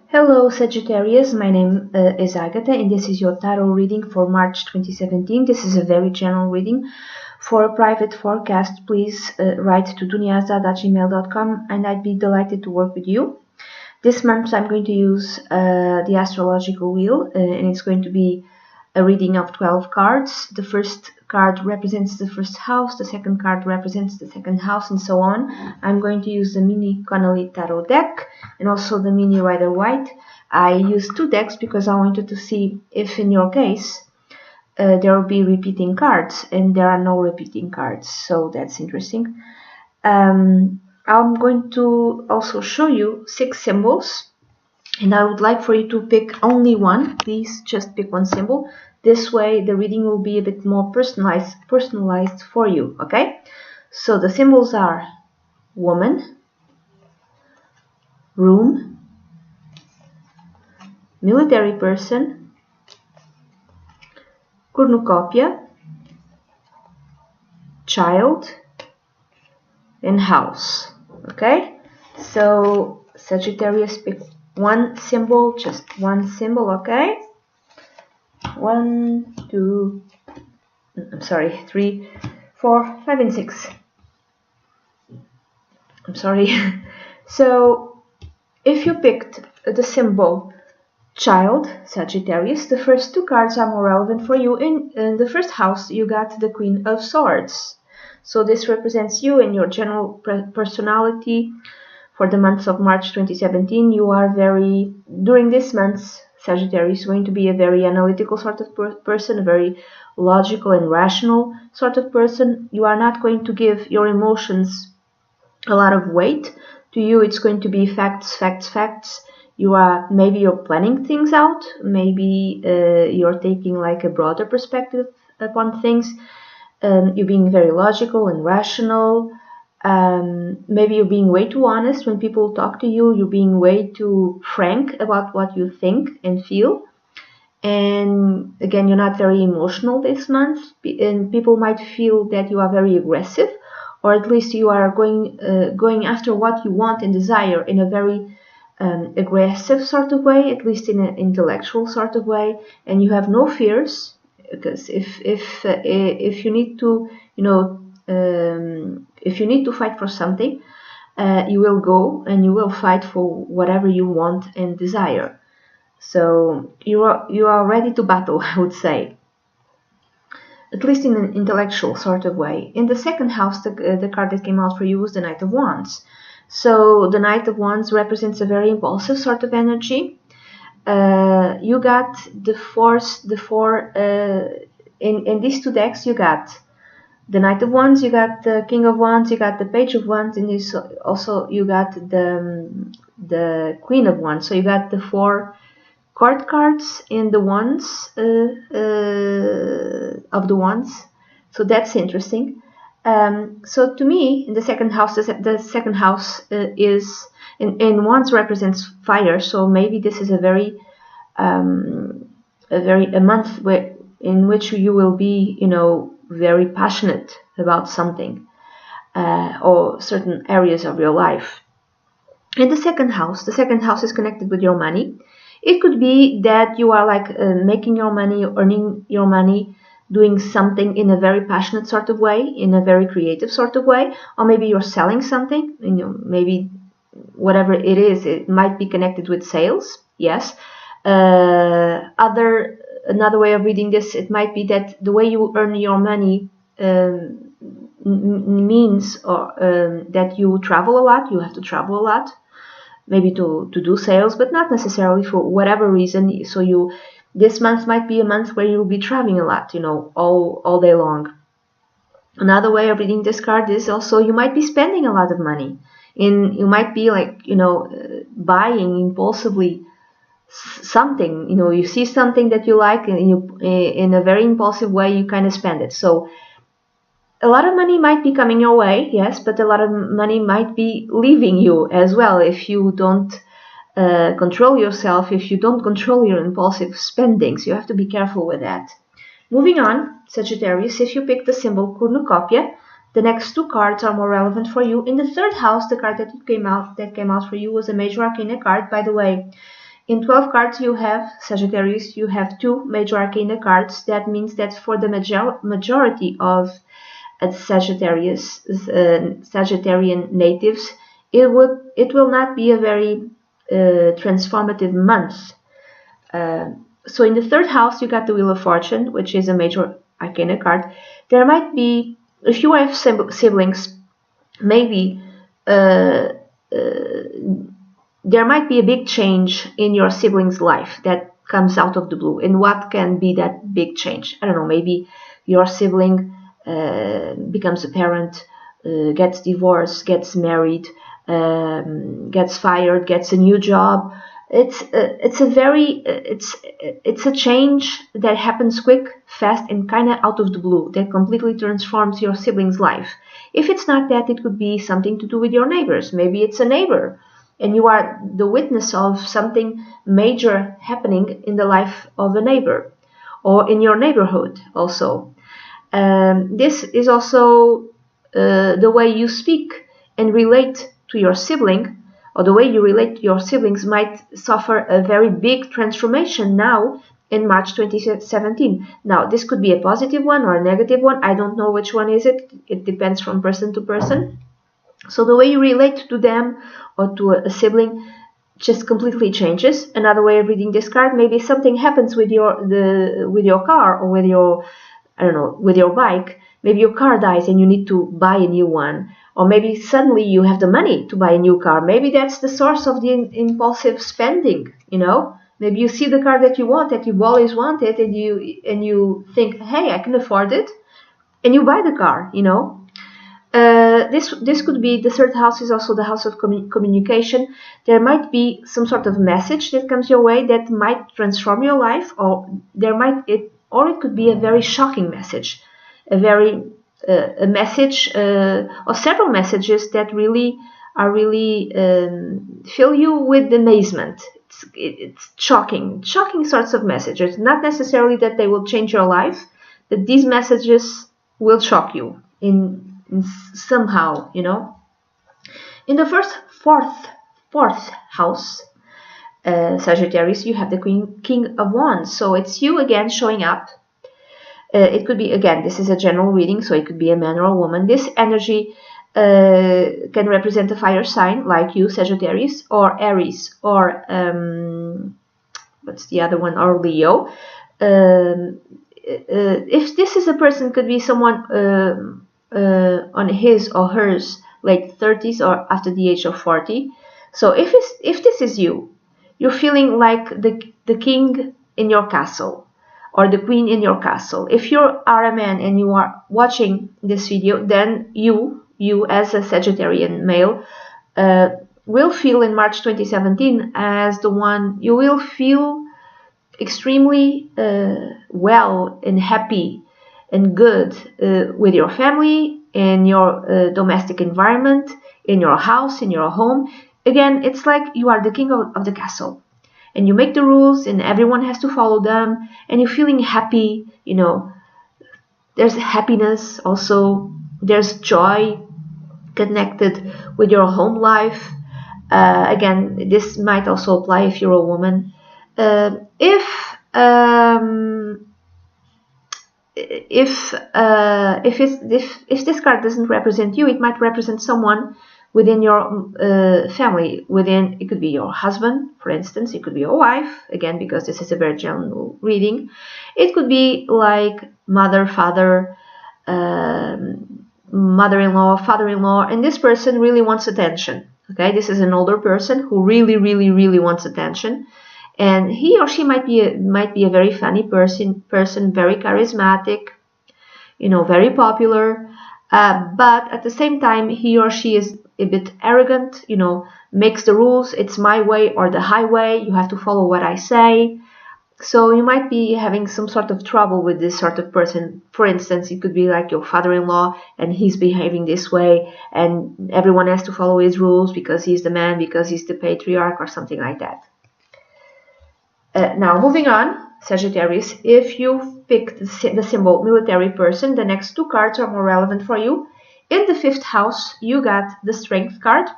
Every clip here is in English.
Hello Sagittarius, my name is Agatha and this is your tarot reading for March 2017. This is a very general reading. For a private forecast, please write to dunyazade@gmail.com and I'd be delighted to work with you. This month I'm going to use the astrological wheel and it's going to be a reading of 12 cards. The first card represents the first house, the second card represents the second house, and so on. I'm going to use the mini Connolly tarot deck and also the mini Rider White. I used two decks because I wanted to see if in your case there will be repeating cards, and there are no repeating cards, so that's interesting. I'm going to also show you 6 symbols, and I would like for you to pick only one. Please just pick one symbol. This way the reading will be a bit more personalized for you, okay? So the symbols are woman, room, military person, cornucopia, child, and house. Okay, so Sagittarius, pick one symbol, just one symbol. Okay, 1, 2, I'm sorry, 3, 4, 5, and 6. I'm sorry. So if you picked the symbol child, Sagittarius, the first 2 cards are more relevant for you. In the first house you got the Queen of Swords, so this represents you and your general personality for the month of March 2017. You are during this month, Sagittarius is going to be a very analytical sort of person, a very logical and rational sort of person. You are not going to give your emotions a lot of weight. To you it's going to be facts, facts, facts. Maybe you're planning things out, maybe you're taking like a broader perspective upon things. You're being very logical and rational. Maybe you're being way too honest when people talk to you. You're being way too frank about what you think and feel. And again, you're not very emotional this month, and people might feel that you are very aggressive, or at least you are going after what you want and desire in a very aggressive sort of way, at least in an intellectual sort of way, and you have no fears. Because if you need to, if you need to fight for something, you will go and you will fight for whatever you want and desire. So you are ready to battle, I would say, at least in an intellectual sort of way. In the second house, the card that came out for you was the Knight of Wands. So the Knight of Wands represents a very impulsive sort of energy. You got in these 2 decks, you got the Knight of Wands, you got the King of Wands, you got the Page of Wands, and also you got the Queen of Wands. So you got the 4 court cards in the wands of the wands. So that's interesting. So to me, in the second house, the second house is in wands represents fire. So maybe this is a month in which you will be, very passionate about something or certain areas of your life. In the second house is connected with your money. It could be that you are like making your money, earning your money, doing something in a very passionate sort of way, in a very creative sort of way, or maybe you're selling something, maybe whatever it is, it might be connected with sales. Yes. Another way of reading this, it might be that the way you earn your money means that you travel a lot. You have to travel a lot, maybe to do sales, but not necessarily for whatever reason. So this month might be a month where you'll be traveling a lot, all day long. Another way of reading this card is also you might be spending a lot of money, and you might be like, buying impulsively something. You see something that you like, and you, in a very impulsive way, you kind of spend it. So a lot of money might be coming your way, yes, but a lot of money might be leaving you as well if you don't control yourself, if you don't control your impulsive spendings. You have to be careful with that. Moving on, Sagittarius, if you pick the symbol cornucopia, the next 2 cards are more relevant for you. In the third house, the card that came out for you was a Major Arcana card. By the way, In 12 cards you have, Sagittarius, you have 2 major arcana cards. That means that for the majority of Sagittarius, Sagittarian natives, it will not be a very transformative month. So in the 3rd house you got the Wheel of Fortune, which is a major arcana card. There might be, if you have siblings, maybe there might be a big change in your sibling's life that comes out of the blue. And what can be that big change? I don't know, maybe your sibling becomes a parent, gets divorced, gets married, gets fired, gets a new job. It's a change that happens quick, fast, and kind of out of the blue, that completely transforms your sibling's life. If it's not that, it could be something to do with your neighbors. Maybe it's a neighbor and you are the witness of something major happening in the life of a neighbor or in your neighborhood also. This is also the way you speak and relate to your sibling, or the way you relate to your siblings might suffer a very big transformation now in March 2017. Now, this could be a positive one or a negative one. I don't know which one is it. It depends from person to person. So the way you relate to them or to a sibling just completely changes. Another way of reading this card, maybe something happens with your car or with your, I don't know, with your bike. Maybe your car dies and you need to buy a new one. Or maybe suddenly you have the money to buy a new car. Maybe that's the source of the impulsive spending, you know. Maybe you see the car that you want, that you've always wanted, and you think, hey, I can afford it, and you buy the car, you know. This could be, the 3rd house is also the house of communication. There might be some sort of message that comes your way that might transform your life, or it could be a very shocking message, a message or several messages that really fill you with amazement. It's shocking sorts of messages. Not necessarily that they will change your life, but these messages will shock you in somehow, you know. In the fourth house, Sagittarius, you have the King of Wands. So it's you again showing up. It could be, again, this is a general reading, so it could be a man or a woman. This energy can represent a fire sign like you, Sagittarius, or Aries, or what's the other one, or Leo. If this is a person, could be someone on his or hers late 30s or after the age of 40. So if this is you, you're feeling like the king in your castle or the queen in your castle. If you are a man and you are watching this video, then you as a Sagittarian male will feel in March 2017 as the one. You will feel extremely well and happy and good with your family, in your domestic environment, in your house, in your home. Again, it's like you are the king of the castle, and you make the rules and everyone has to follow them, and you're feeling happy, you know. There's happiness also, there's joy connected with your home life. Again, this might also apply if you're a woman. If this card doesn't represent you, it might represent someone within your family. It could be your husband, for instance. It could be your wife, again, because this is a very general reading. It could be like mother, father, mother-in-law, father-in-law, and this person really wants attention. Okay, this is an older person who really wants attention. And he or she might be a very funny person, very charismatic, you know, very popular. But at the same time, he or she is a bit arrogant, you know, makes the rules. It's my way or the highway. You have to follow what I say. So you might be having some sort of trouble with this sort of person. For instance, it could be like your father-in-law, and he's behaving this way, and everyone has to follow his rules because he's the man, because he's the patriarch, or something like that. Now, moving on, Sagittarius, if you pick the symbol military person, the next 2 cards are more relevant for you. In the 5th house, you got the Strength card,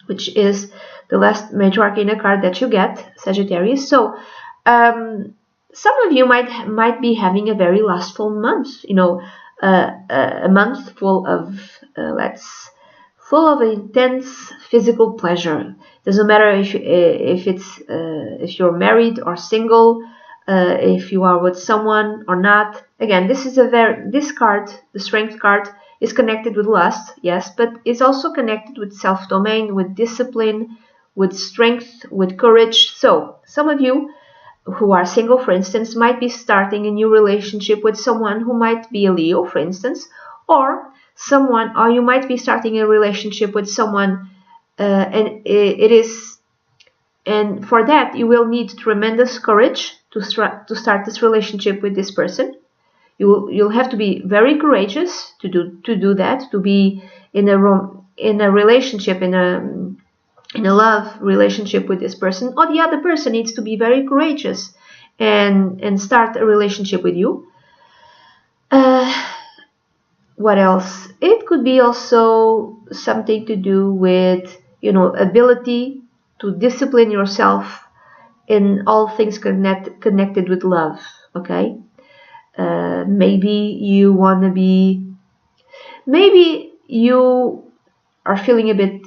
which is the last major arcana card that you get, Sagittarius. So some of you might be having a very lustful month, a month full of full of intense physical pleasure. Doesn't matter if you're married or single, if you are with someone or not. Again, this card, the Strength card, is connected with lust, yes, but it's also connected with self-domain, with discipline, with strength, with courage. So some of you who are single, for instance, might be starting a new relationship with someone who might be a Leo, for instance, or you might be starting a relationship with someone, and for that you will need tremendous courage to start this relationship with this person. You'll have to be very courageous to do that, to be in a relationship, in a love relationship with this person, or the other person needs to be very courageous and start a relationship with you. What else? It could be also something to do with, ability to discipline yourself in all things connected with love. Okay, maybe you are feeling a bit,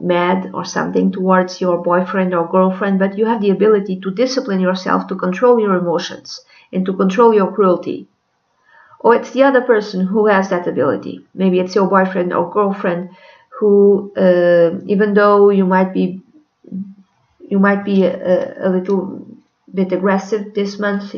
mad or something towards your boyfriend or girlfriend, but you have the ability to discipline yourself, to control your emotions and to control your cruelty. Or it's the other person who has that ability. Maybe it's your boyfriend or girlfriend who, even though you might be a little bit aggressive this month,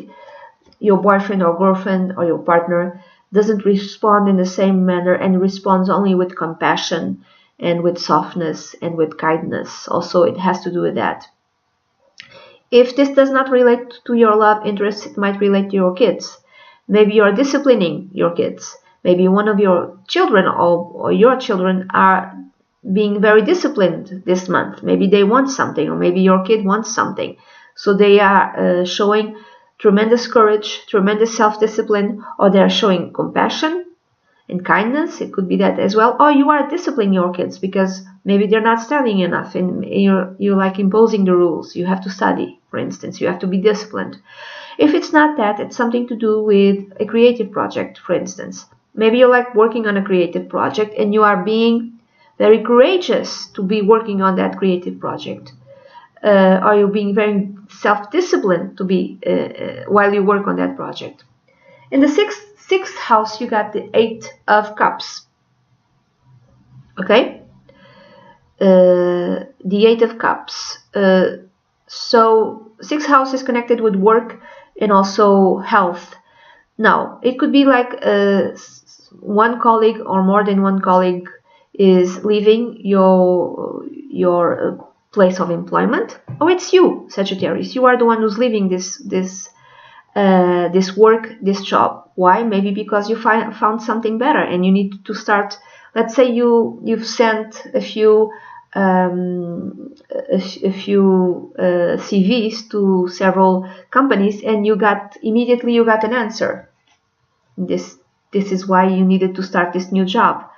your boyfriend or girlfriend or your partner doesn't respond in the same manner and responds only with compassion and with softness and with kindness. Also, it has to do with that. If this does not relate to your love interest, it might relate to your kids. Maybe you're disciplining your kids. Maybe one of your children or your children are being very disciplined this month. Maybe they want something, or maybe your kid wants something. So they are showing tremendous courage, tremendous self-discipline, or they are showing compassion and kindness. It could be that as well. Or you are disciplining your kids because maybe they're not studying enough and you're like imposing the rules. You have to study, for instance. You have to be disciplined. If it's not that, it's something to do with a creative project, for instance. Maybe you're like working on a creative project and you are being very courageous to be working on that creative project. Or you're being very self-disciplined to be while you work on that project. In the sixth house, you got the 8 of Cups. Okay? The 8 of Cups. So 6th house is connected with work and also health. Now, it could be like one colleague or more than one colleague is leaving your place of employment, or it's you, Sagittarius. You are the one who's leaving this work, this job. Why? Maybe because you found something better and you need to start. Let's say you've sent a few CVs to several companies and you got an answer. This is why you needed to start this new job.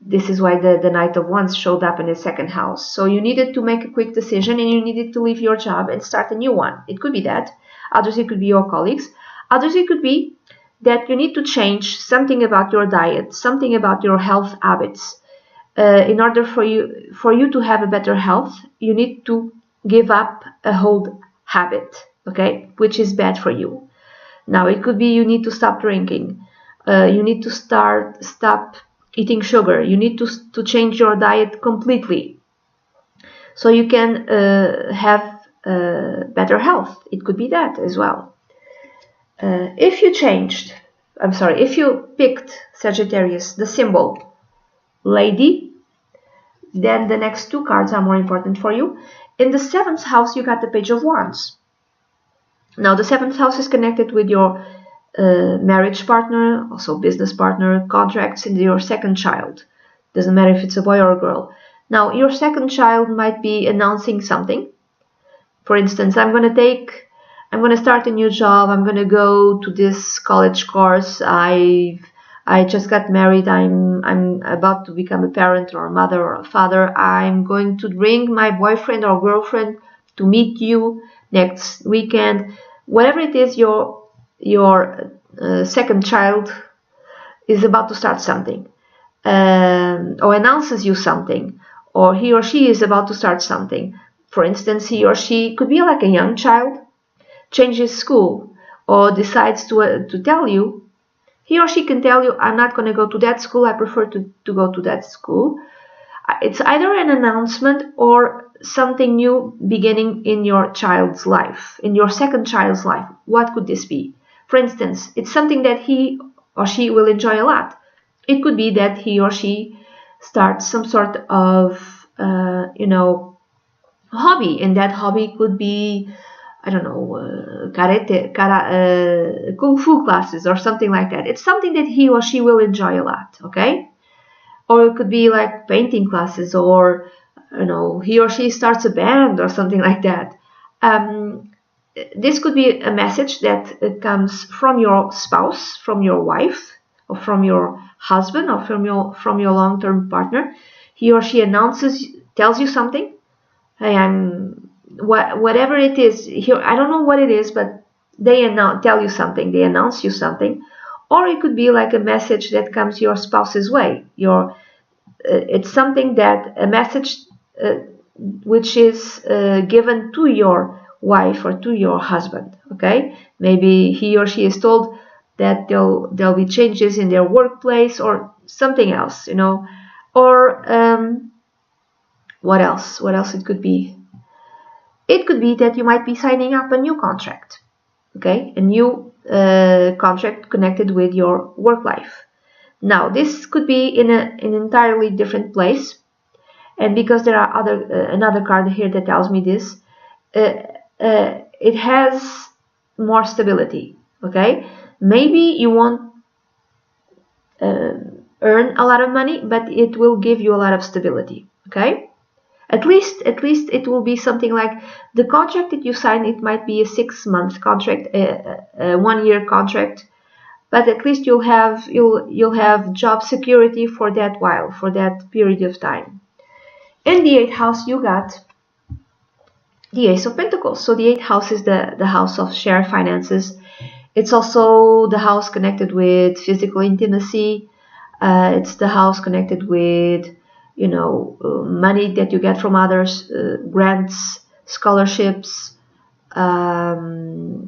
This is why the Knight of Wands showed up in the 2nd house. So you needed to make a quick decision and you needed to leave your job and start a new one. It could be that. Others, it could be your colleagues. Others, it could be that you need to change something about your diet, something about your health habits. In order for you to have a better health, you need to give up a old habit, okay, which is bad for you. Now, it could be you need to stop drinking. You need to stop eating sugar. You need to change your diet completely so you can have better health. It could be that as well. If you picked, Sagittarius, the symbol Lady, then the next 2 cards are more important for you. In the 7th house, you got the Page of Wands. Now, the 7th house is connected with your marriage partner, also business partner, contracts, and your 2nd child. Doesn't matter if it's a boy or a girl. Now, your 2nd child might be announcing something. For instance, I'm going to start a new job. I'm going to go to this college course. I've I just got married, I'm about to become a parent or a mother or a father, I'm going to bring my boyfriend or girlfriend to meet you next weekend. Whatever it is, your second child is about to start something, or announces you something, or he or she is about to start something. For instance, he or she could be like a young child, changes school, or decides to tell you. He or she can tell you, I'm not going to go to that school, I prefer to go to that school. It's either an announcement or something new beginning in your child's life, in your second child's life. What could this be? For instance, it's something that he or she will enjoy a lot. It could be that he or she starts some sort of, hobby, and that hobby could be, I don't know, kung fu classes or something like that. It's something that he or she will enjoy a lot, okay? Or it could be like painting classes, or, he or she starts a band or something like that. This could be a message that comes from your spouse, from your wife, or from your husband, or from your long-term partner. He or she tells you something. Hey, whatever it is here. I don't know what it is, but they tell you something. They announce you something, or it could be like a message that comes your spouse's way. It's something a message which is given to your wife or to your husband. Okay, maybe he or she is told that there'll be changes in their workplace or something else, or what else? What else it could be? It could be that you might be signing up a new contract, okay? A new contract connected with your work life. Now, this could be in an entirely different place, and because there are another card here that tells me this, it has more stability, okay? Maybe you won't earn a lot of money, but it will give you a lot of stability, okay? At least it will be something like the contract that you sign. It might be a 6-month contract, a 1-year contract, but at least you'll have job security for that period of time. In the 8th house, you got the Ace of Pentacles. So the 8th house is the house of shared finances. It's also the house connected with physical intimacy. It's the house connected with money that you get from others, grants, scholarships, the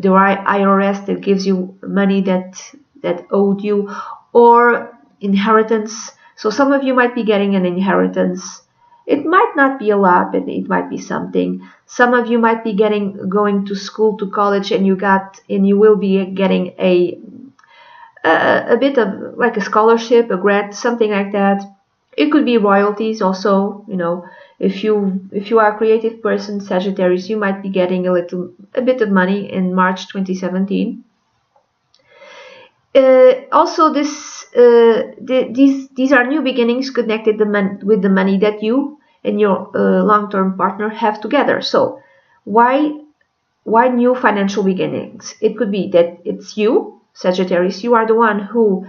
IRS that gives you money that owed you, or inheritance. So some of you might be getting an inheritance. It might not be a lot, but it might be something. Some of you might be going to school, to college, and you will be getting a bit of like a scholarship, a grant, something like that. It could be royalties also. If you are a creative person, Sagittarius, you might be getting a bit of money in March 2017. Also, these are new beginnings connected with the money that you and your long-term partner have together. So why new financial beginnings? It could be that it's you, Sagittarius, you are the one who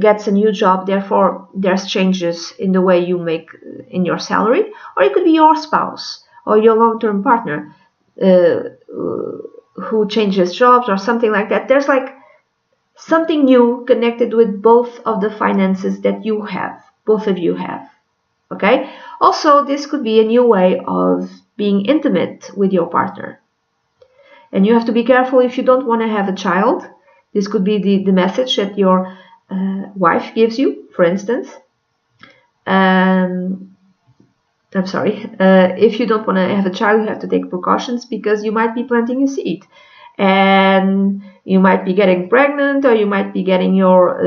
gets a new job, therefore there's changes in the way you make in your salary, or it could be your spouse or your long-term partner who changes jobs or something like that. There's like something new connected with both of the finances that both of you have, okay? Also, this could be a new way of being intimate with your partner, and you have to be careful if you don't want to have a child. This could be the message that your wife gives you, for instance. I'm sorry. If you don't want to have a child, you have to take precautions, because you might be planting a seed, and you might be getting pregnant, or you might be getting your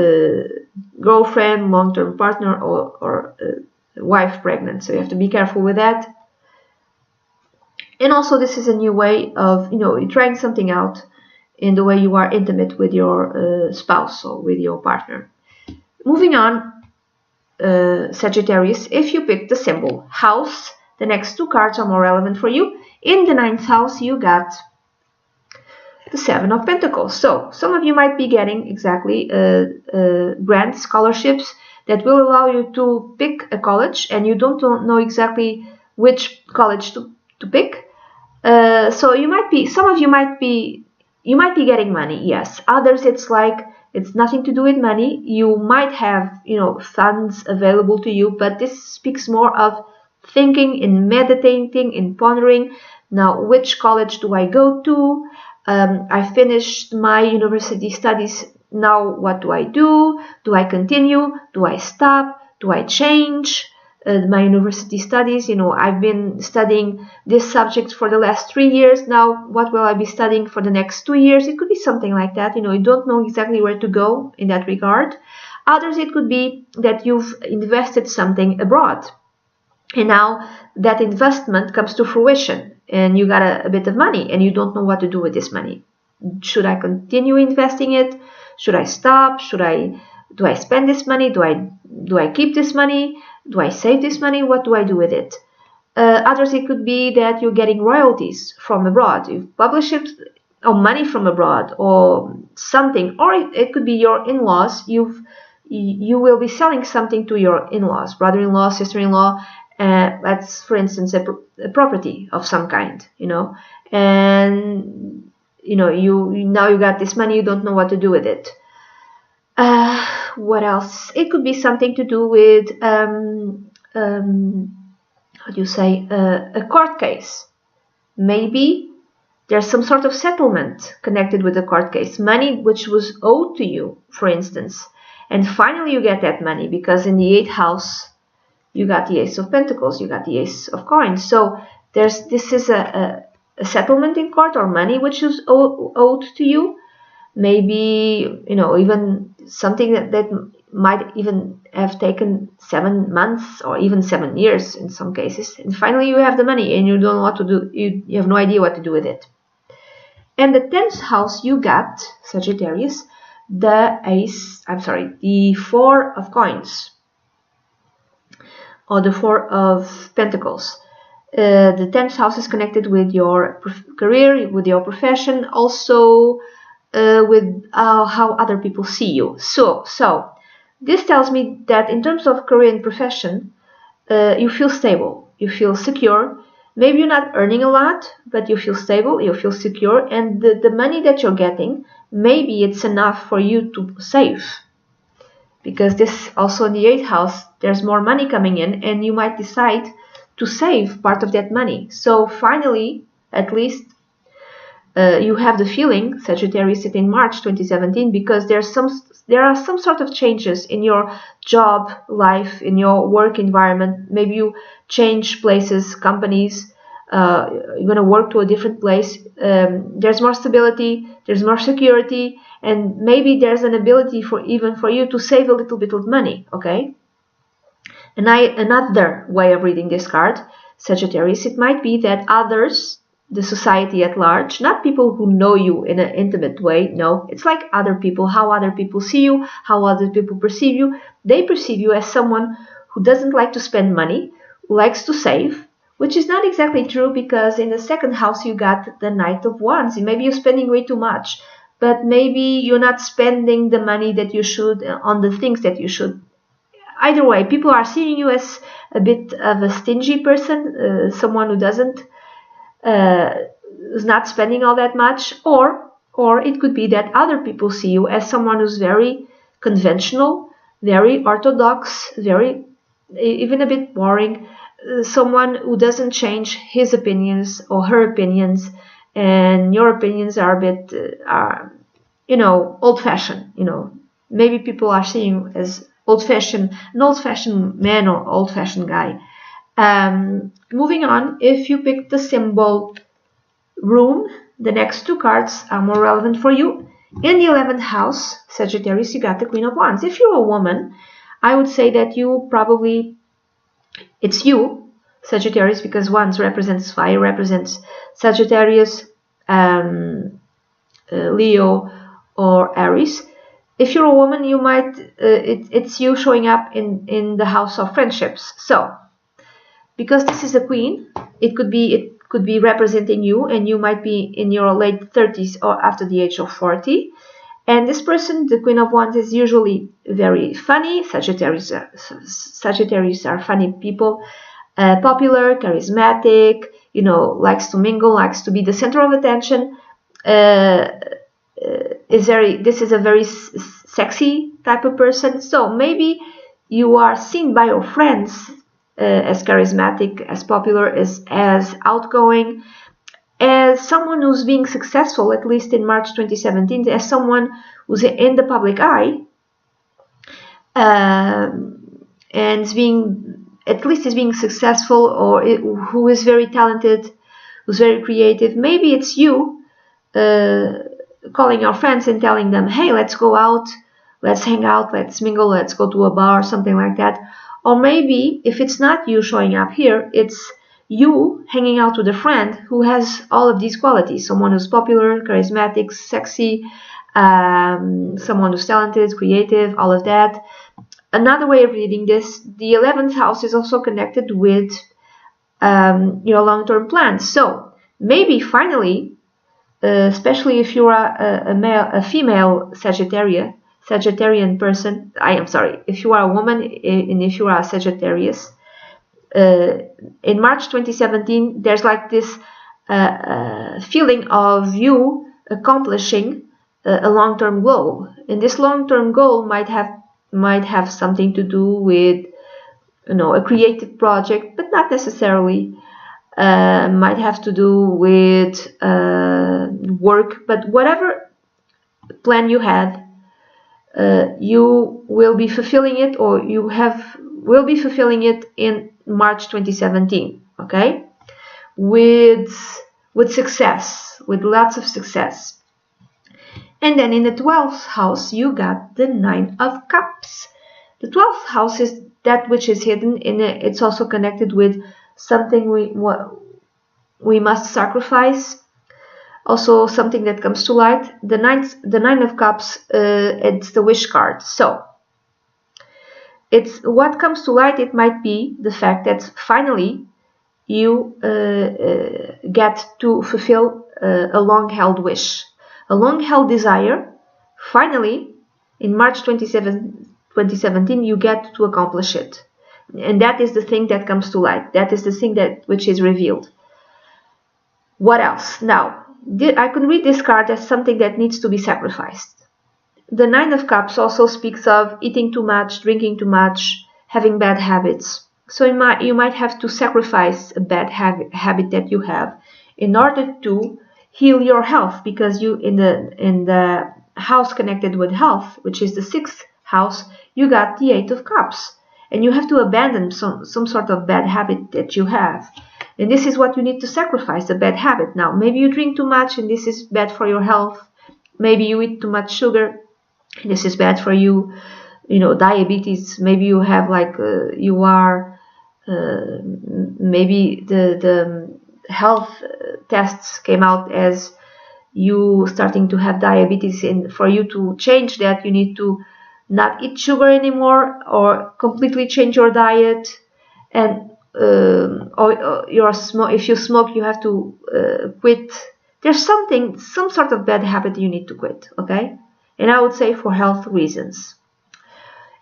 girlfriend, long-term partner, or wife pregnant. So you have to be careful with that. And also, this is a new way of trying something out in the way you are intimate with your spouse or with your partner. Moving on, Sagittarius, if you pick the symbol house, the next 2 cards are more relevant for you. In the 9th house, you got the Seven of Pentacles. So some of you might be getting exactly grant scholarships that will allow you to pick a college, and you don't know exactly which college to pick. So you might be, some of you might be getting money, yes. Others, it's like it's nothing to do with money. You might have, funds available to you, but this speaks more of thinking and meditating and pondering. Now, which college do I go to? I finished my university studies. Now, what do I do? Do I continue? Do I stop? Do I change my university studies? I've been studying this subject for the last 3 years. Now, what will I be studying for the next 2 years? It could be something like that. You don't know exactly where to go in that regard. Others, it could be that you've invested something abroad, and now that investment comes to fruition, and you got a bit of money, and you don't know what to do with this money. Should I continue investing it? Should I stop? Do I spend this money? Do I keep this money? Do I save this money? What do I do with it? Others, it could be that you're getting royalties from abroad. You've published it, or money from abroad, or something. Or it could be your in-laws. You will be selling something to your in-laws, brother-in-law, sister-in-law. That's, for instance, a property of some kind, and you now you got this money, you don't know what to do with it. What else? It could be something to do with how do you say, a court case. Maybe there's some sort of settlement connected with the court case, money which was owed to you, for instance, and finally you get that money because in the 8th house you got the Ace of Pentacles, you got the Ace of Coins. So this is a settlement in court, or money which is owed to you. Maybe, even something that might even have taken 7 months or even 7 years in some cases. And finally you have the money and you don't know what to do. You have no idea what to do with it. And the 10th house, you got, Sagittarius, the Four of Coins, or the Four of Pentacles. The 10th house is connected with your career, with your profession, also with how other people see you. So this tells me that in terms of career and profession, you feel stable, you feel secure. Maybe you're not earning a lot, but you feel stable, you feel secure, and the money that you're getting, maybe it's enough for you to save. Because this also in the 8th house, there's more money coming in, and you might decide to save part of that money. So finally, at least, you have the feeling, Sagittarius, in March 2017, because there are some sort of changes in your job life, in your work environment. Maybe you change places, companies, you're going to work to a different place. There's more stability, there's more security, and maybe there's an ability for you to save a little bit of money, okay? And another way of reading this card, Sagittarius, it might be that others, the society at large, not people who know you in an intimate way, no, it's like other people, how other people see you, how other people perceive you. They perceive you as someone who doesn't like to spend money, who likes to save, which is not exactly true, because in the 2nd house you got the Knight of Wands. Maybe you're spending way too much, but maybe you're not spending the money that you should on the things that you should. Either way, people are seeing you as a bit of a stingy person, someone who is not spending all that much, or it could be that other people see you as someone who's very conventional, very orthodox, very even a bit boring, someone who doesn't change his opinions or her opinions, and your opinions are a bit old-fashioned. Maybe people are seeing you as an old-fashioned man or old-fashioned guy. Moving on, if you pick the symbol room, the next 2 cards are more relevant for you. In the 11th house, Sagittarius, you got the Queen of Wands. If you're a woman, I would say that it's you, Sagittarius, because Wands represents fire, represents Sagittarius, Leo, or Aries. If you're a woman, you might it's you showing up in the house of friendships. So because this is a queen, it could could be representing you, and you might be in your late 30s or after the age of 40. And this person, the Queen of Wands, is usually very funny. Sagittarius are funny people, popular, charismatic, likes to mingle, likes to be the center of attention. This is a very sexy type of person. So maybe you are seen by your friends as charismatic, as popular, as outgoing, as someone who's being successful, at least in March 2017, as someone who's in the public eye, and is being successful, or who is very talented, who's very creative. Maybe it's you calling your friends and telling them, hey, let's go out, let's hang out, let's mingle, let's go to a bar, something like that. Or maybe if it's not you showing up here, it's you hanging out with a friend who has all of these qualities. Someone who's popular, charismatic, sexy, someone who's talented, creative, all of that. Another way of reading this, the 11th house is also connected with your long-term plans. So maybe finally, especially if you are a female Sagittarian person, if you are a woman and if you are a Sagittarius, in March 2017, there's like this feeling of you accomplishing a long-term goal, and this long-term goal might have something to do with a creative project, but not necessarily. Might have to do with work, but whatever plan you had, you will be fulfilling it, or will be fulfilling it in March 2017, okay? With success, with lots of success. And then in the 12th house, you got the 9 of Cups. The 12th house is that which is hidden, and it's also connected with something we must sacrifice. Also something that comes to light. The 9 of Cups, it's the wish card. So it's what comes to light. It might be the fact that finally you get to fulfill a long-held wish, a long-held desire. Finally, in March 2017, you get to accomplish it. And that is the thing that comes to light. That is the thing which is revealed. What else? Now, I can read this card as something that needs to be sacrificed. The 9 of Cups also speaks of eating too much, drinking too much, having bad habits. So you might have to sacrifice a bad habit that you have in order to heal your health, because you in the house connected with health, which is the 6th house, you got the 8 of Cups. And you have to abandon some sort of bad habit that you have. And this is what you need to sacrifice, a bad habit. Now, maybe you drink too much and this is bad for your health. Maybe you eat too much sugar and this is bad for you. Diabetes. Maybe you have maybe the health tests came out as you starting to have diabetes. And for you to change that, you need to not eat sugar anymore, or completely change your diet, and if you smoke, you have to quit. There's some sort of bad habit you need to quit, okay? And I would say for health reasons.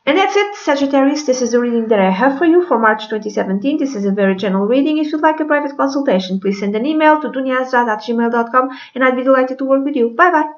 And that's it, Sagittarius. This is the reading that I have for you for March 2017. This is a very general reading. If you'd like a private consultation, please send an email to dunyazade@gmail.com, and I'd be delighted to work with you. Bye bye.